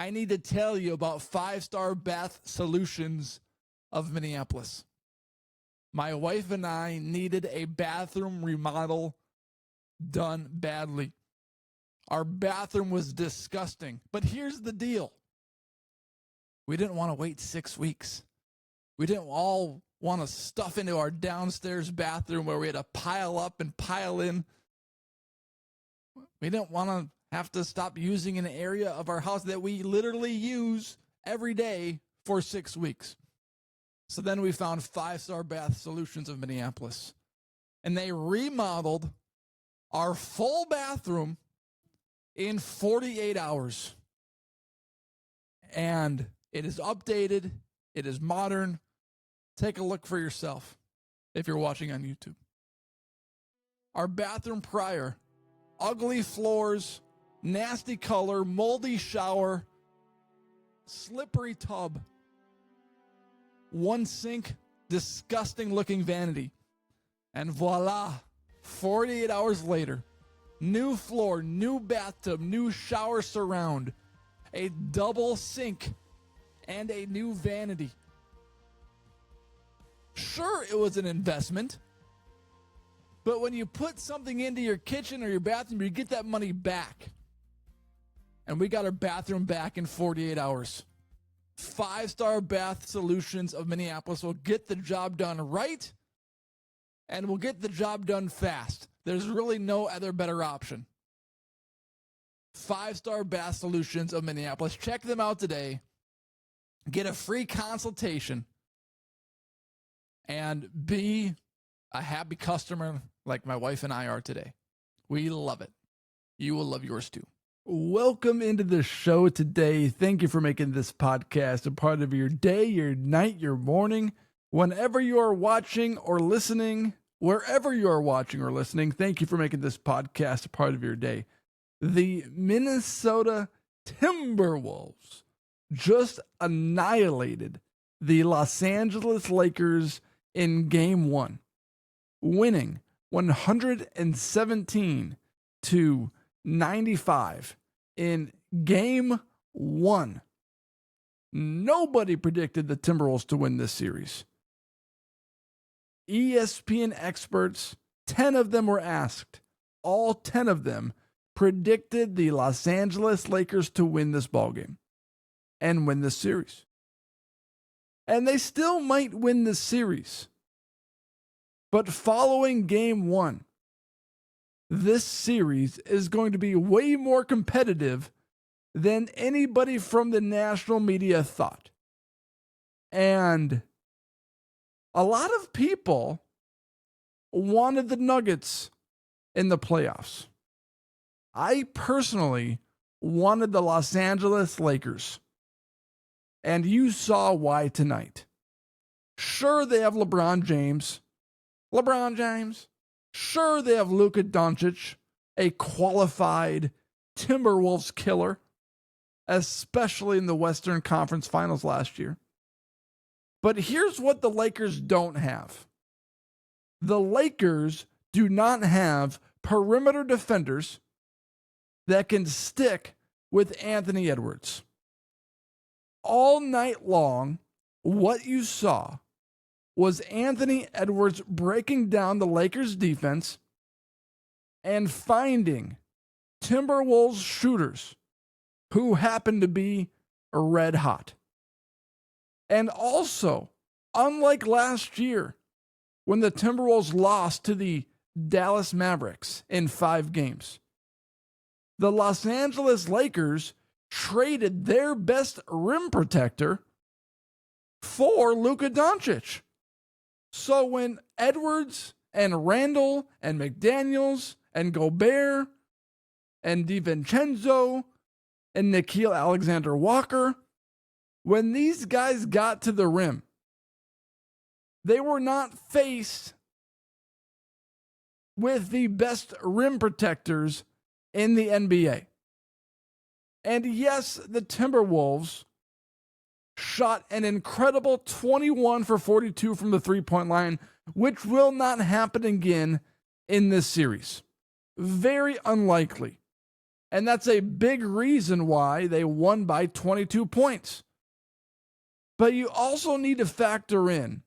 I need to tell you about 5-Star Bath Solutions of Minneapolis. My wife and I needed a bathroom remodel done badly. Our bathroom was disgusting. But here's the deal. We didn't want to wait 6 weeks. We didn't all want to stuff into our downstairs bathroom where we had to pile up and pile in. We didn't want to have to stop using an area of our house that we literally use every day for 6 weeks. So then we found 5-Star Bath Solutions of Minneapolis. And they remodeled our full bathroom in 48 hours. And it is updated. It is modern. Take a look for yourself if you're watching on YouTube. Our bathroom prior, ugly floors, nasty color, moldy shower, slippery tub, one sink, disgusting looking vanity. And voila, 48 hours later, new floor, new bathtub, new shower surround, a double sink, and a new vanity. Sure, it was an investment, but when you put something into your kitchen or your bathroom, you get that money back. And we got our bathroom back in 48 hours. 5-Star Bath Solutions of Minneapolis will get the job done right, and will get the job done fast. There's really no other better option. 5-Star Bath Solutions of Minneapolis. Check them out today. Get a free consultation and be a happy customer like my wife and I are today. We love it. You will love yours too. Welcome into the show today. Thank you for making this podcast a part of your day, your night, your morning. Whenever you are watching or listening, wherever you are watching or listening, thank you for making this podcast a part of your day. The Minnesota Timberwolves just annihilated the Los Angeles Lakers in Game 1, winning 117-95 in Game 1. Nobody predicted the Timberwolves to win this series. ESPN experts, 10 of them were asked. All 10 of them predicted the Los Angeles Lakers to win this ballgame and win this series. And they still might win this series. But following Game 1, this series is going to be way more competitive than anybody from the national media thought. And a lot of people wanted the Nuggets in the playoffs. I personally wanted the Los Angeles Lakers. And you saw why tonight. Sure, they have LeBron James. Sure, they have Luka Doncic, a qualified Timberwolves killer, especially in the Western Conference Finals last year. But here's what the Lakers don't have. The Lakers do not have perimeter defenders that can stick with Anthony Edwards. All night long, what you saw was Anthony Edwards breaking down the Lakers' defense and finding Timberwolves shooters who happened to be red hot. And also, unlike last year, when the Timberwolves lost to the Dallas Mavericks in 5 games, the Los Angeles Lakers traded their best rim protector for Luka Doncic. So when Edwards and Randall and McDaniels and Gobert and DiVincenzo and Nickeil Alexander-Walker, when these guys got to the rim, they were not faced with the best rim protectors in the NBA. And yes, the Timberwolves shot an incredible 21 for 42 from the three-point line, which will not happen again in this series. Very unlikely. And that's a big reason why they won by 22 points. But you also need to factor in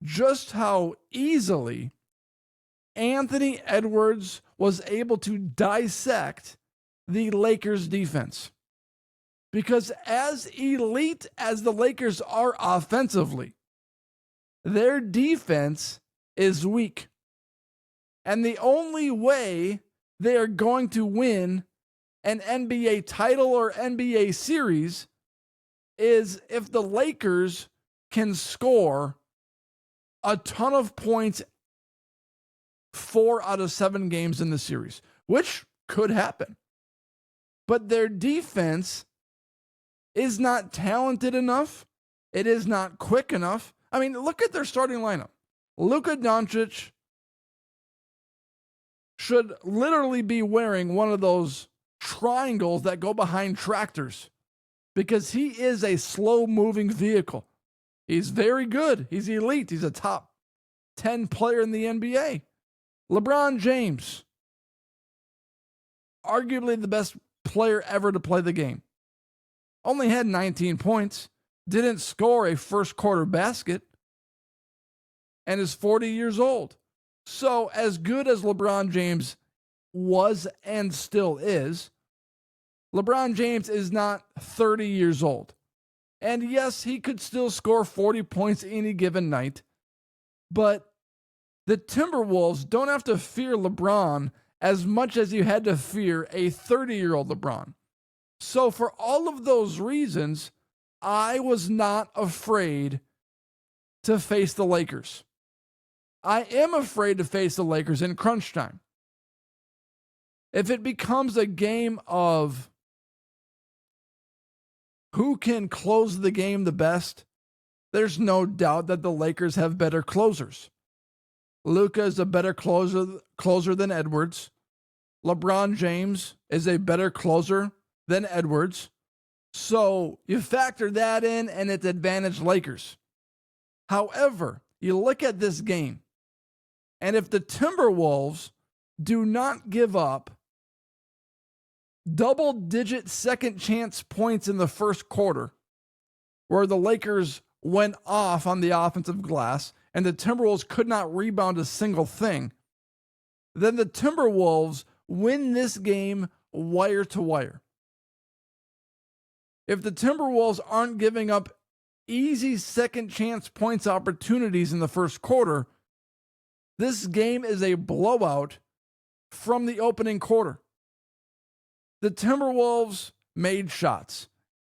just how easily Anthony Edwards was able to dissect the Lakers defense. Because as elite as the Lakers are offensively, their defense is weak. And the only way they are going to win an NBA title or NBA series is if the Lakers can score a ton of points 4 out of 7 games in the series, which could happen. But their defense is not talented enough. It is not quick enough. I mean, look at their starting lineup. Luka Doncic should literally be wearing one of those triangles that go behind tractors because he is a slow-moving vehicle. He's very good. He's elite. He's a top 10 player in the NBA. LeBron James, arguably the best player ever to play the game, only had 19 points, didn't score a first quarter basket, and is 40 years old. So as good as LeBron James was and still is, LeBron James is not 30 years old. And yes, he could still score 40 points any given night, but the Timberwolves don't have to fear LeBron as much as you had to fear a 30-year-old LeBron. So for all of those reasons, I was not afraid to face the Lakers. I am afraid to face the Lakers in crunch time. If it becomes a game of who can close the game the best, there's no doubt that the Lakers have better closers. Luka is a better closer than Edwards. LeBron James is a better closer than Edwards. So you factor that in and it's advantage Lakers. However, you look at this game, and if the Timberwolves do not give up double-digit second chance points in the first quarter, where the Lakers went off on the offensive glass and the Timberwolves could not rebound a single thing, then the Timberwolves win this game wire to wire. If the Timberwolves aren't giving up easy second chance points opportunities in the first quarter, this game is a blowout from the opening quarter. The Timberwolves made shots.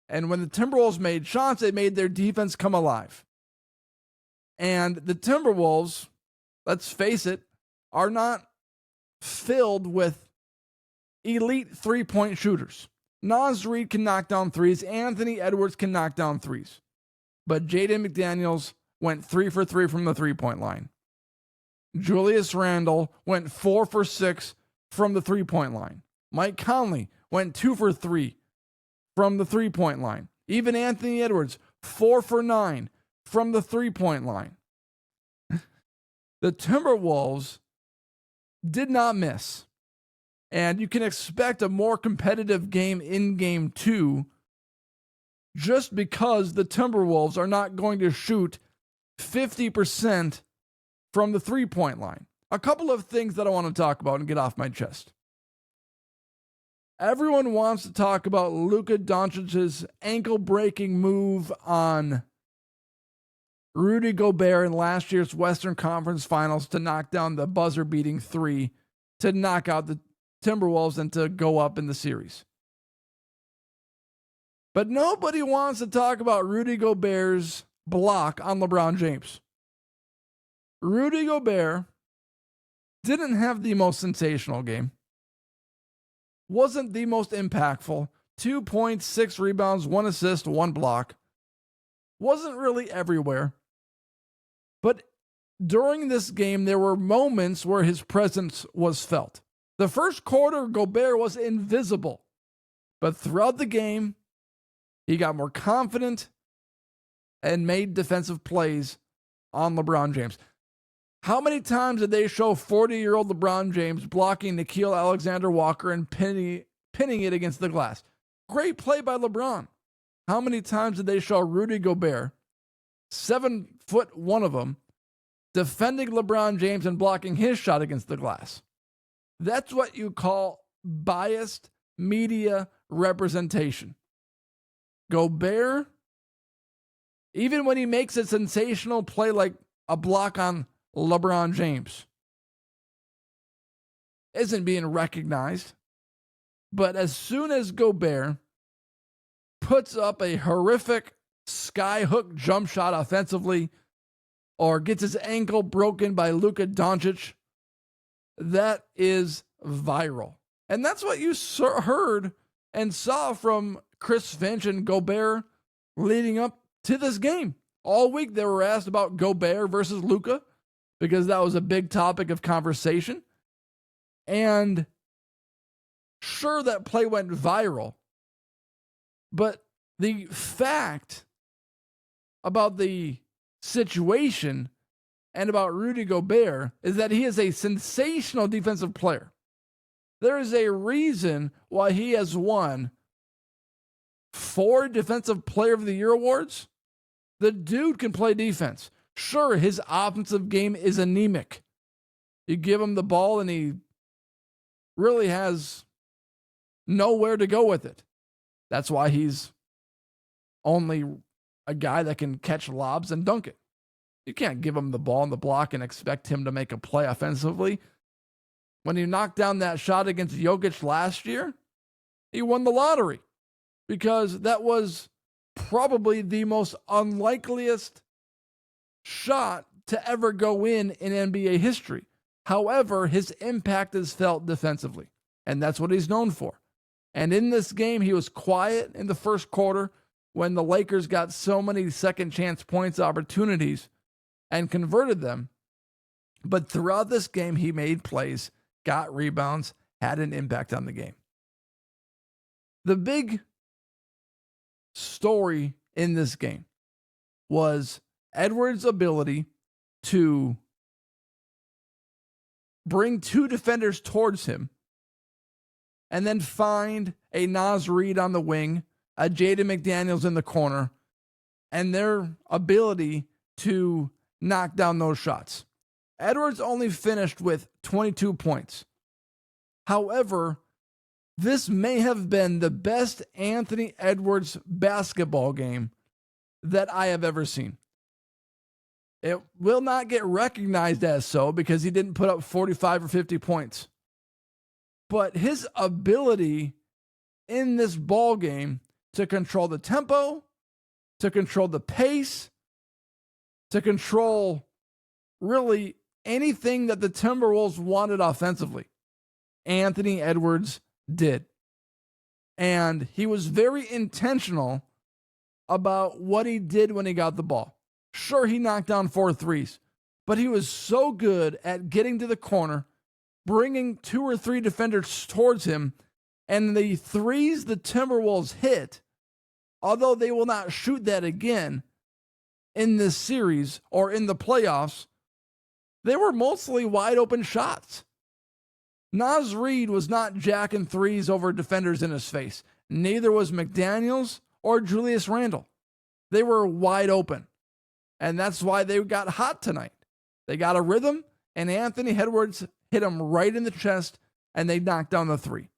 And when the Timberwolves made shots, it made their defense come alive. And the Timberwolves, let's face it, are not filled with elite three-point shooters. Naz Reid can knock down threes. Anthony Edwards can knock down threes. But Jaden McDaniels went 3 for 3 from the three-point line. Julius Randle went 4 for 6 from the three-point line. Mike Conley went 2 for 3 from the three-point line. Even Anthony Edwards, 4 for 9 from the three-point line. The Timberwolves did not miss. And you can expect a more competitive game in game 2 just because the Timberwolves are not going to shoot 50% from the three-point line. A couple of things that I want to talk about and get off my chest. Everyone wants to talk about Luka Doncic's ankle-breaking move on Rudy Gobert in last year's Western Conference Finals to knock down the buzzer-beating 3 to knock out the Timberwolves and to go up in the series. But nobody wants to talk about Rudy Gobert's block on LeBron James. Rudy Gobert didn't have the most sensational game. Wasn't the most impactful. 2 points, 6 rebounds, 1 assist, 1 block. Wasn't really everywhere. But during this game, there were moments where his presence was felt. The first quarter, Gobert was invisible. But throughout the game, he got more confident and made defensive plays on LeBron James. How many times did they show 40-year-old LeBron James blocking Nickeil Alexander-Walker and pinning pinning it against the glass. Great play by LeBron. How many times did they show Rudy Gobert, 7 foot one of them, defending LeBron James and blocking his shot against the glass? That's what you call biased media representation. Gobert, even when he makes a sensational play like a block on LeBron James, isn't being recognized. But as soon as Gobert puts up a horrific skyhook jump shot offensively or gets his ankle broken by Luka Doncic, that is viral. And that's what you heard and saw from Chris Finch and Gobert leading up to this game. All week they were asked about Gobert versus Luka because that was a big topic of conversation. And sure, that play went viral, but the fact about the situation and about Rudy Gobert is that he is a sensational defensive player. There is a reason why he has won 4 Defensive Player of the Year awards. The dude can play defense. Sure, his offensive game is anemic. You give him the ball and he really has nowhere to go with it. That's why he's only a guy that can catch lobs and dunk it. You can't give him the ball in the block and expect him to make a play offensively. When he knocked down that shot against Jokic last year, he won the lottery because that was probably the most unlikeliest shot to ever go in NBA history. However, his impact is felt defensively, and that's what he's known for. And in this game, he was quiet in the first quarter when the Lakers got so many second chance points opportunities and converted them. But throughout this game, he made plays, got rebounds, had an impact on the game. The big story in this game was Edwards' ability to bring 2 defenders towards him and then find a Naz Reid on the wing, a Jaden McDaniels in the corner, and their ability to knock down those shots. Edwards only finished with 22 points. However, this may have been the best Anthony Edwards basketball game that I have ever seen. It will not get recognized as so because he didn't put up 45 or 50 points. But his ability in this ball game to control the tempo, to control the pace, to control really anything that the Timberwolves wanted offensively, Anthony Edwards did. And he was very intentional about what he did when he got the ball. Sure, he knocked down 4 threes, but he was so good at getting to the corner, bringing 2 or 3 defenders towards him, and the threes the Timberwolves hit, although they will not shoot that again in this series or in the playoffs, they were mostly wide open shots. Naz Reid was not jacking threes over defenders in his face. Neither was McDaniels or Julius Randle. They were wide open. And that's why they got hot tonight. They got a rhythm, and Anthony Edwards hit him right in the chest, and they knocked down the 3.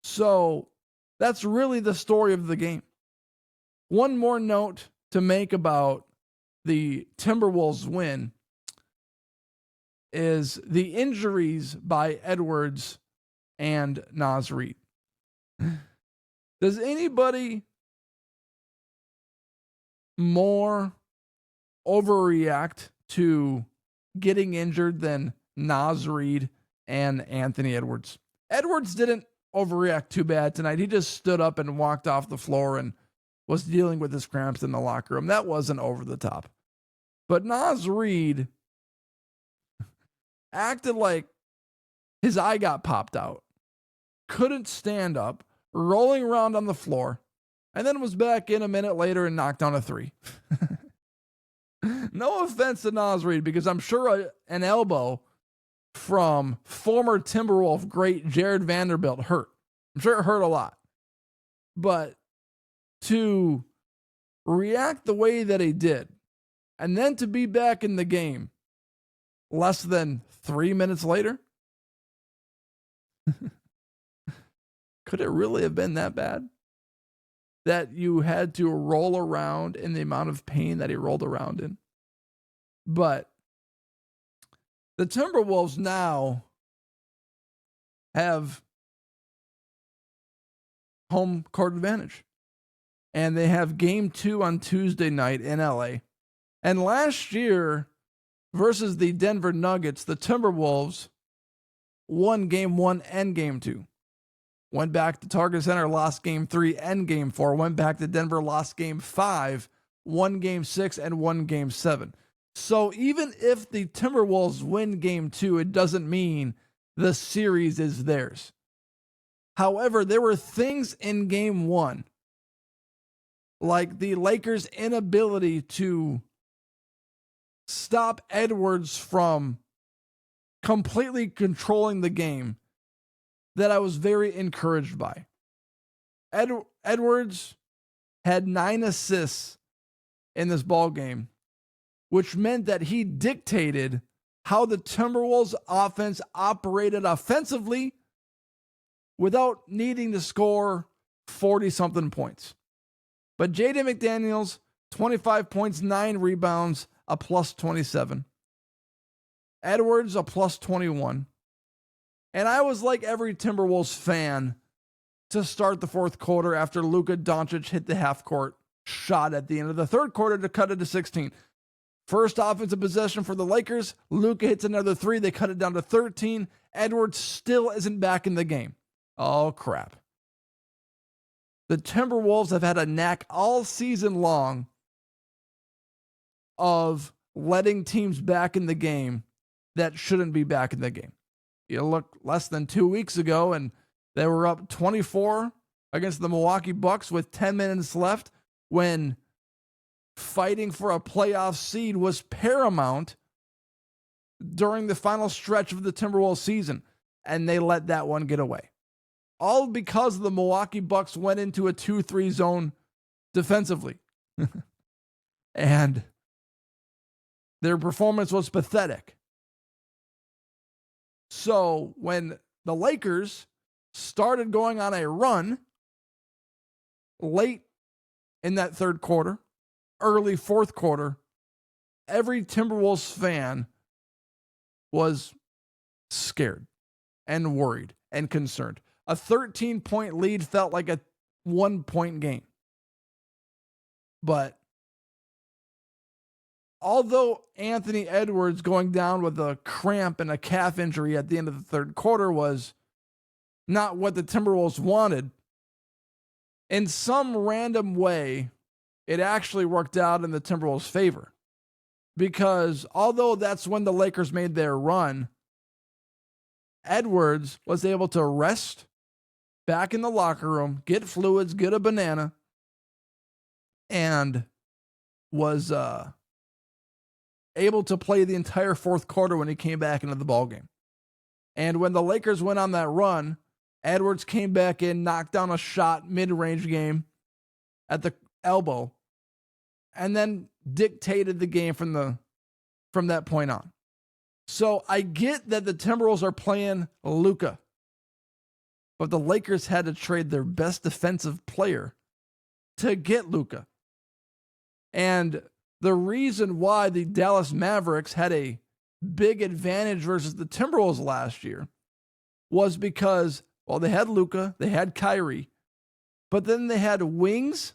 So that's really the story of the game. One more note to make about the Timberwolves win is the injuries by Edwards and Naz Reid. Does anybody more overreact to getting injured than Naz Reid and Anthony Edwards? Edwards didn't overreact too bad tonight. He just stood up and walked off the floor and was dealing with his cramps in the locker room. That wasn't over the top. But Naz Reid acted like his eye got popped out, couldn't stand up, rolling around on the floor, and then was back in a minute later and knocked down a 3. No offense to Naz Reid, because I'm sure an elbow from former Timberwolf great Jared Vanderbilt hurt. I'm sure it hurt a lot. But to react the way that he did, and then to be back in the game less than 3 minutes later, could it really have been that bad? That you had to roll around in the amount of pain that he rolled around in. But the Timberwolves now have home court advantage. And they have game 2 on Tuesday night in LA. And last year versus the Denver Nuggets, the Timberwolves won game 1 and game 2. Went back to Target Center, lost game 3 and game 4. Went back to Denver, lost game 5, won game 6, and won game 7. So even if the Timberwolves win game 2, it doesn't mean the series is theirs. However, there were things in game 1, like the Lakers' inability to stop Edwards from completely controlling the game, that I was very encouraged by. Edwards had 9 assists in this ball game, which meant that he dictated how the Timberwolves offense operated offensively without needing to score 40-something points. But Jaden McDaniels, 25 points, 9 rebounds, a plus 27. Edwards, a plus 21. And I was like every Timberwolves fan to start the fourth quarter after Luka Doncic hit the half-court shot at the end of the third quarter to cut it to 16. First offensive possession for the Lakers. Luka hits another 3. They cut it down to 13. Edwards still isn't back in the game. Oh, crap. The Timberwolves have had a knack all season long of letting teams back in the game that shouldn't be back in the game. You look less than 2 weeks ago, and they were up 24 against the Milwaukee Bucks with 10 minutes left when fighting for a playoff seed was paramount during the final stretch of the Timberwolves season, and they let that one get away. All because the Milwaukee Bucks went into a 2-3 zone defensively. And their performance was pathetic. So when the Lakers started going on a run late in that third quarter, early fourth quarter, every Timberwolves fan was scared and worried and concerned. A 13-point lead felt like a 1-point game. But although Anthony Edwards going down with a cramp and a calf injury at the end of the third quarter was not what the Timberwolves wanted, in some random way, it actually worked out in the Timberwolves' favor. Because although that's when the Lakers made their run, Edwards was able to rest back in the locker room, get fluids, get a banana, and was able to play the entire fourth quarter when he came back into the ballgame. And when the Lakers went on that run, Edwards came back in, knocked down a shot, mid-range game at the elbow, and then dictated the game from that point on. So I get that the Timberwolves are playing Luka, but the Lakers had to trade their best defensive player to get Luka. And the reason why the Dallas Mavericks had a big advantage versus the Timberwolves last year was because, well, they had Luka, they had Kyrie, but then they had wings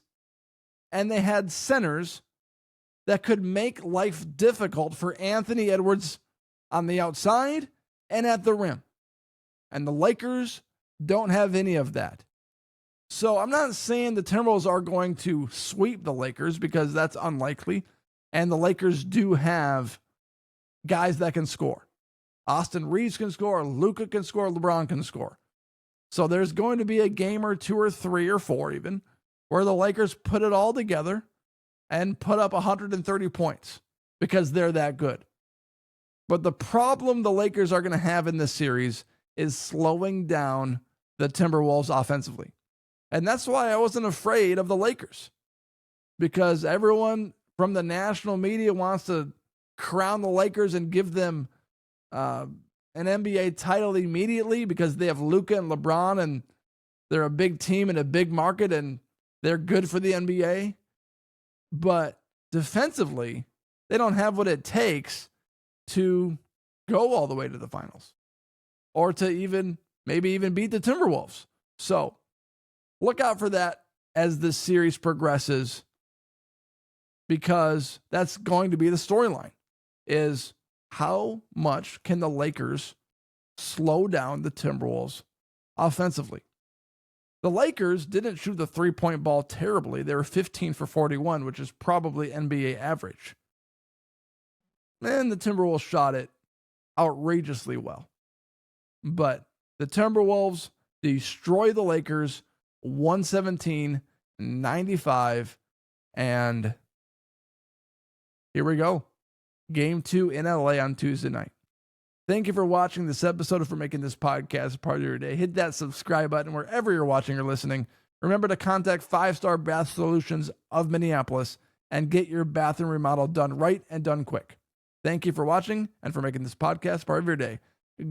and they had centers that could make life difficult for Anthony Edwards on the outside and at the rim. And the Lakers don't have any of that. So I'm not saying the Timberwolves are going to sweep the Lakers because that's unlikely. And the Lakers do have guys that can score. Austin Reeves can score, Luka can score, LeBron can score. So there's going to be a game or 2 or 3 or 4 even where the Lakers put it all together and put up 130 points because they're that good. But the problem the Lakers are going to have in this series is slowing down the Timberwolves offensively. And that's why I wasn't afraid of the Lakers, because everyone from the national media wants to crown the Lakers and give them an NBA title immediately because they have Luka and LeBron and they're a big team in a big market and they're good for the NBA. But defensively, they don't have what it takes to go all the way to the finals or to maybe even beat the Timberwolves. So look out for that as this series progresses, because that's going to be the storyline, is how much can the Lakers slow down the Timberwolves offensively? The Lakers didn't shoot the three-point ball terribly. They were 15 for 41, which is probably NBA average. And the Timberwolves shot it outrageously well. But the Timberwolves destroy the Lakers 117-95. And here we go. Game 2 in LA on Tuesday night. Thank you for watching this episode and for making this podcast part of your day. Hit that subscribe button wherever you're watching or listening. Remember to contact 5 Star Bath Solutions of Minneapolis and get your bathroom remodel done right and done quick. Thank you for watching and for making this podcast part of your day.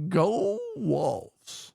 Go Wolves.